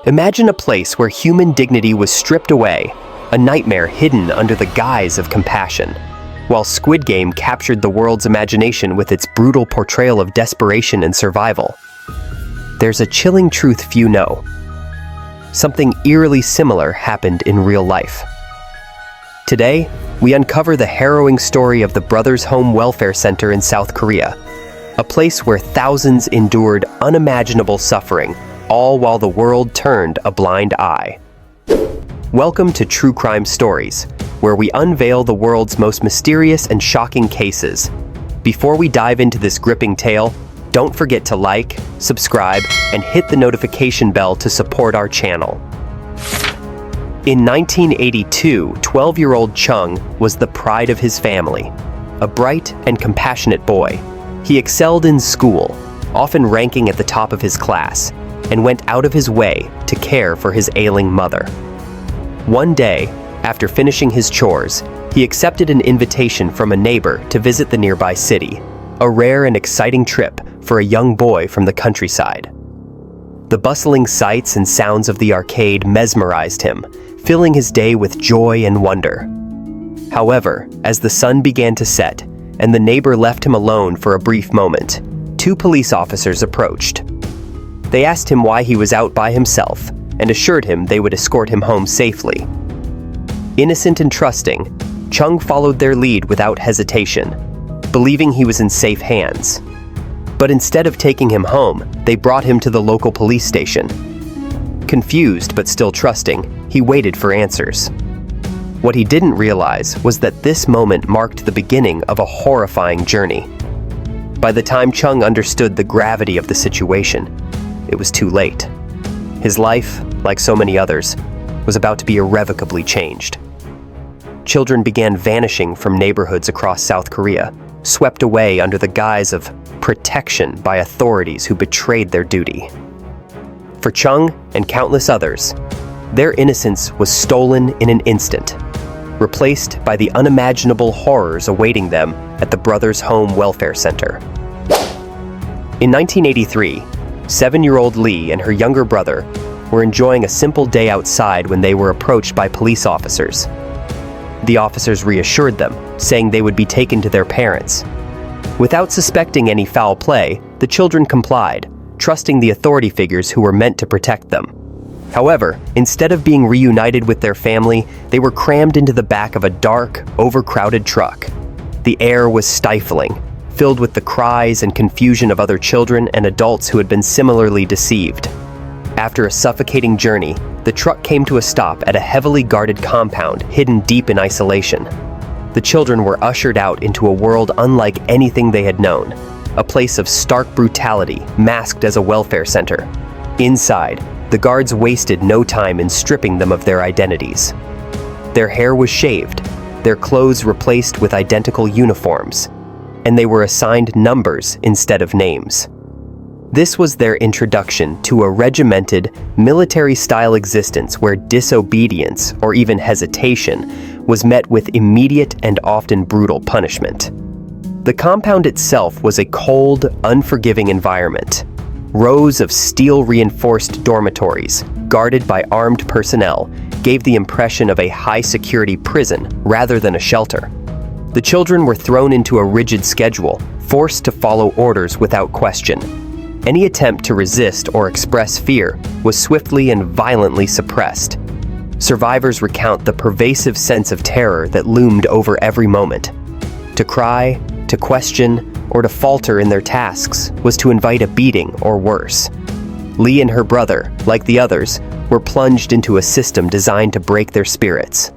Imagine a place where human dignity was stripped away, a nightmare hidden under the guise of compassion. While Squid Game captured the world's imagination with its brutal portrayal of desperation and survival, there's a chilling truth few know. Something eerily similar happened in real life. Today, we uncover the harrowing story of the Brothers Home Welfare Center in South Korea, a place where thousands endured unimaginable suffering, all while the world turned a blind eye. Welcome to True Crime Stories, where we unveil the world's most mysterious and shocking cases. Before we dive into this gripping tale, don't forget to like, subscribe, and hit the notification bell to support our channel. In 1982, 12-year-old Chung was the pride of his family, a bright and compassionate boy. He excelled in school, often ranking at the top of his class, and went out of his way to care for his ailing mother. One day, after finishing his chores, he accepted an invitation from a neighbor to visit the nearby city, a rare and exciting trip for a young boy from the countryside. The bustling sights and sounds of the arcade mesmerized him, filling his day with joy and wonder. However, as the sun began to set and the neighbor left him alone for a brief moment, two police officers approached. They asked him why he was out by himself and assured him they would escort him home safely. Innocent and trusting, Chung followed their lead without hesitation, believing he was in safe hands. But instead of taking him home, they brought him to the local police station. Confused but still trusting, he waited for answers. What he didn't realize was that this moment marked the beginning of a horrifying journey. By the time Chung understood the gravity of the situation, it was too late. His life, like so many others, was about to be irrevocably changed. Children began vanishing from neighborhoods across South Korea, swept away under the guise of protection by authorities who betrayed their duty. For Chung and countless others, their innocence was stolen in an instant, replaced by the unimaginable horrors awaiting them at the Brothers Home Welfare Center. In 1983, 7-year-old Lee and her younger brother were enjoying a simple day outside when they were approached by police officers. The officers reassured them, saying they would be taken to their parents. Without suspecting any foul play, the children complied, trusting the authority figures who were meant to protect them. However, instead of being reunited with their family, they were crammed into the back of a dark, overcrowded truck. The air was stifling, filled with the cries and confusion of other children and adults who had been similarly deceived. After a suffocating journey, the truck came to a stop at a heavily guarded compound hidden deep in isolation. The children were ushered out into a world unlike anything they had known, a place of stark brutality masked as a welfare center. Inside, the guards wasted no time in stripping them of their identities. Their hair was shaved, their clothes replaced with identical uniforms, and they were assigned numbers instead of names. This was their introduction to a regimented, military-style existence where disobedience, or even hesitation, was met with immediate and often brutal punishment. The compound itself was a cold, unforgiving environment. Rows of steel-reinforced dormitories, guarded by armed personnel, gave the impression of a high-security prison rather than a shelter. The children were thrown into a rigid schedule, forced to follow orders without question. Any attempt to resist or express fear was swiftly and violently suppressed. Survivors recount the pervasive sense of terror that loomed over every moment. To cry, to question, or to falter in their tasks was to invite a beating or worse. Lee and her brother, like the others, were plunged into a system designed to break their spirits.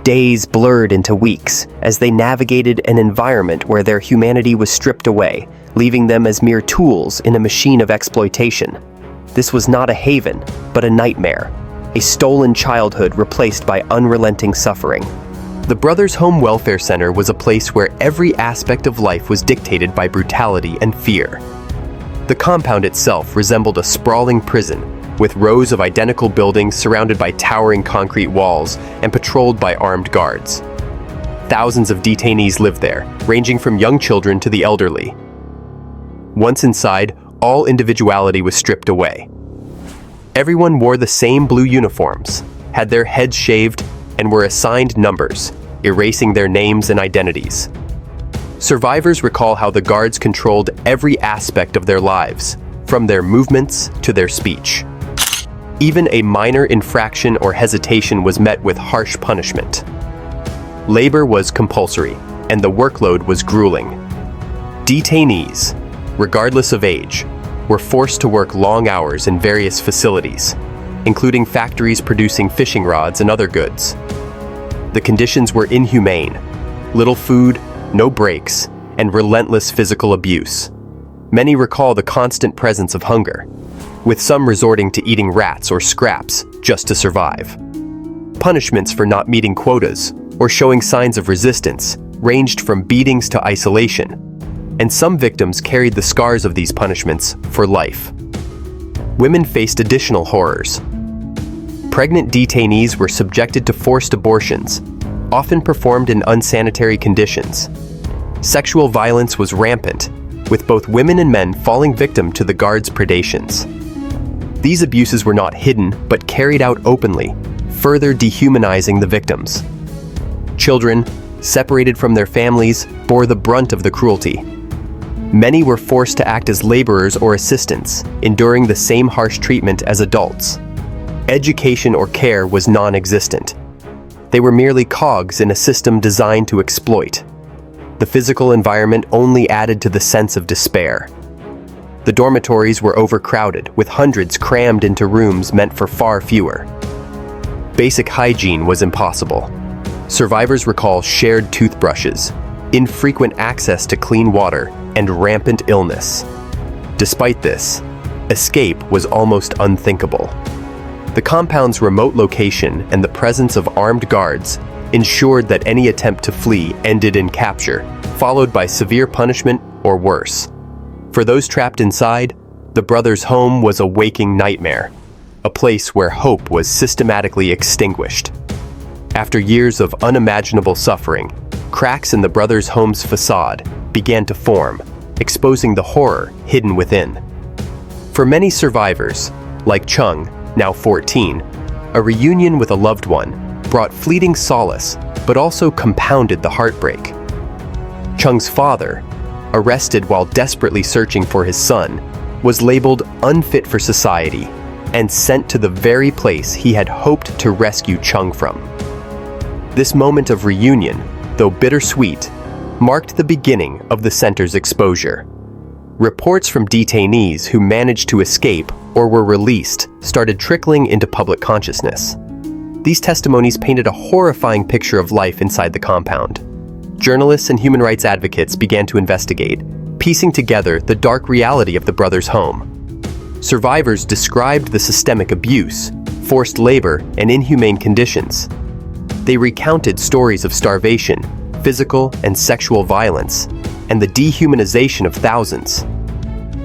Days blurred into weeks as they navigated an environment where their humanity was stripped away, leaving them as mere tools in a machine of exploitation. This was not a haven, but a nightmare, a stolen childhood replaced by unrelenting suffering. The Brothers Home Welfare Center was a place where every aspect of life was dictated by brutality and fear. The compound itself resembled a sprawling prison, with rows of identical buildings surrounded by towering concrete walls and patrolled by armed guards. Thousands of detainees lived there, ranging from young children to the elderly. Once inside, all individuality was stripped away. Everyone wore the same blue uniforms, had their heads shaved, and were assigned numbers, erasing their names and identities. Survivors recall how the guards controlled every aspect of their lives, from their movements to their speech. Even a minor infraction or hesitation was met with harsh punishment. Labor was compulsory, and the workload was grueling. Detainees, regardless of age, were forced to work long hours in various facilities, including factories producing fishing rods and other goods. The conditions were inhumane: little food, no breaks, and relentless physical abuse. Many recall the constant presence of hunger, with some resorting to eating rats or scraps just to survive. Punishments for not meeting quotas or showing signs of resistance ranged from beatings to isolation, and some victims carried the scars of these punishments for life. Women faced additional horrors. Pregnant detainees were subjected to forced abortions, often performed in unsanitary conditions. Sexual violence was rampant, with both women and men falling victim to the guards' predations. These abuses were not hidden, but carried out openly, further dehumanizing the victims. Children, separated from their families, bore the brunt of the cruelty. Many were forced to act as laborers or assistants, enduring the same harsh treatment as adults. Education or care was non-existent. They were merely cogs in a system designed to exploit. The physical environment only added to the sense of despair. The dormitories were overcrowded, with hundreds crammed into rooms meant for far fewer. Basic hygiene was impossible. Survivors recall shared toothbrushes, infrequent access to clean water, and rampant illness. Despite this, escape was almost unthinkable. The compound's remote location and the presence of armed guards ensured that any attempt to flee ended in capture, followed by severe punishment or worse. For those trapped inside, the brothers' home was a waking nightmare, a place where hope was systematically extinguished. After years of unimaginable suffering, cracks in the brothers' home's facade began to form, exposing the horror hidden within. For many survivors, like Chung, now 14, a reunion with a loved one brought fleeting solace, but also compounded the heartbreak. Chung's father, arrested while desperately searching for his son, was labeled unfit for society and sent to the very place he had hoped to rescue Chung from. This moment of reunion, though bittersweet, marked the beginning of the center's exposure. Reports from detainees who managed to escape or were released started trickling into public consciousness. These testimonies painted a horrifying picture of life inside the compound. Journalists and human rights advocates began to investigate, piecing together the dark reality of the brothers' home. Survivors described the systemic abuse, forced labor, and inhumane conditions. They recounted stories of starvation, physical and sexual violence, and the dehumanization of thousands.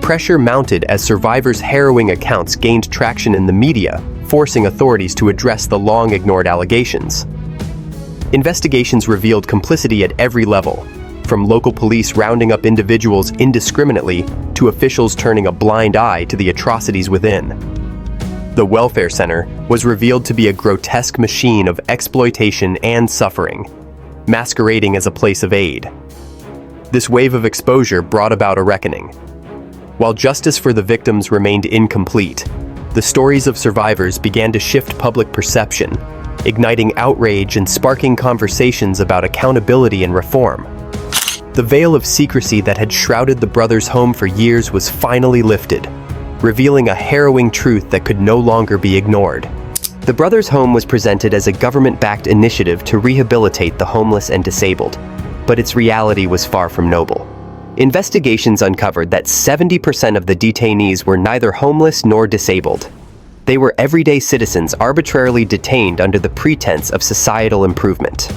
Pressure mounted as survivors' harrowing accounts gained traction in the media, forcing authorities to address the long-ignored allegations. Investigations revealed complicity at every level, from local police rounding up individuals indiscriminately to officials turning a blind eye to the atrocities within. The welfare center was revealed to be a grotesque machine of exploitation and suffering, masquerading as a place of aid. This wave of exposure brought about a reckoning. While justice for the victims remained incomplete, the stories of survivors began to shift public perception, igniting outrage and sparking conversations about accountability and reform. The veil of secrecy that had shrouded the brothers' home for years was finally lifted, revealing a harrowing truth that could no longer be ignored. The brothers' home was presented as a government-backed initiative to rehabilitate the homeless and disabled, but its reality was far from noble. Investigations uncovered that 70% of the detainees were neither homeless nor disabled. They were everyday citizens arbitrarily detained under the pretense of societal improvement.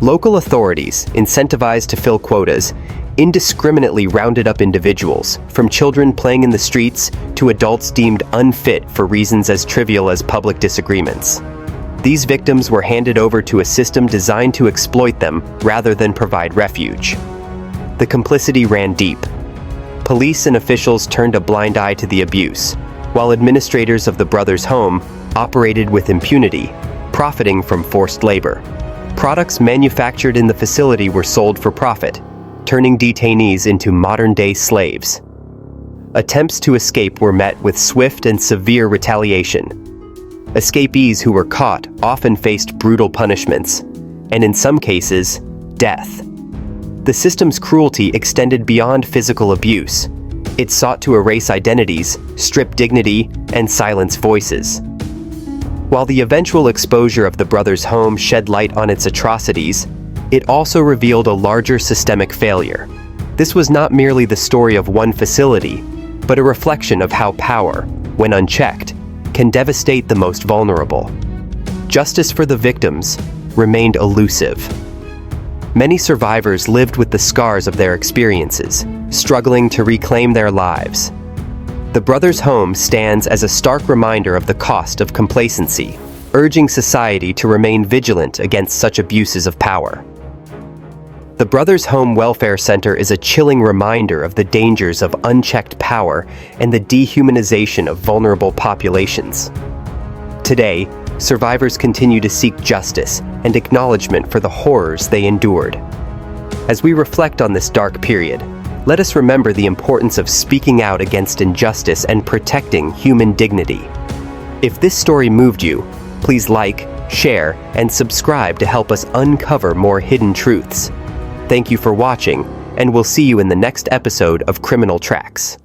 Local authorities, incentivized to fill quotas, indiscriminately rounded up individuals, from children playing in the streets to adults deemed unfit for reasons as trivial as public disagreements. These victims were handed over to a system designed to exploit them rather than provide refuge. The complicity ran deep. Police and officials turned a blind eye to the abuse, while administrators of the brothers' home operated with impunity, profiting from forced labor. Products manufactured in the facility were sold for profit, turning detainees into modern-day slaves. Attempts to escape were met with swift and severe retaliation. Escapees who were caught often faced brutal punishments, and in some cases, death. The system's cruelty extended beyond physical abuse. It sought to erase identities, strip dignity, and silence voices. While the eventual exposure of the brothers' home shed light on its atrocities, it also revealed a larger systemic failure. This was not merely the story of one facility, but a reflection of how power, when unchecked, can devastate the most vulnerable. Justice for the victims remained elusive. Many survivors lived with the scars of their experiences, struggling to reclaim their lives. The brothers' home stands as a stark reminder of the cost of complacency, urging society to remain vigilant against such abuses of power. The Brothers Home Welfare Center is a chilling reminder of the dangers of unchecked power and the dehumanization of vulnerable populations. Today, survivors continue to seek justice and acknowledgement for the horrors they endured. As we reflect on this dark period, let us remember the importance of speaking out against injustice and protecting human dignity. If this story moved you, please like, share, and subscribe to help us uncover more hidden truths. Thank you for watching, and we'll see you in the next episode of Criminal Tracks.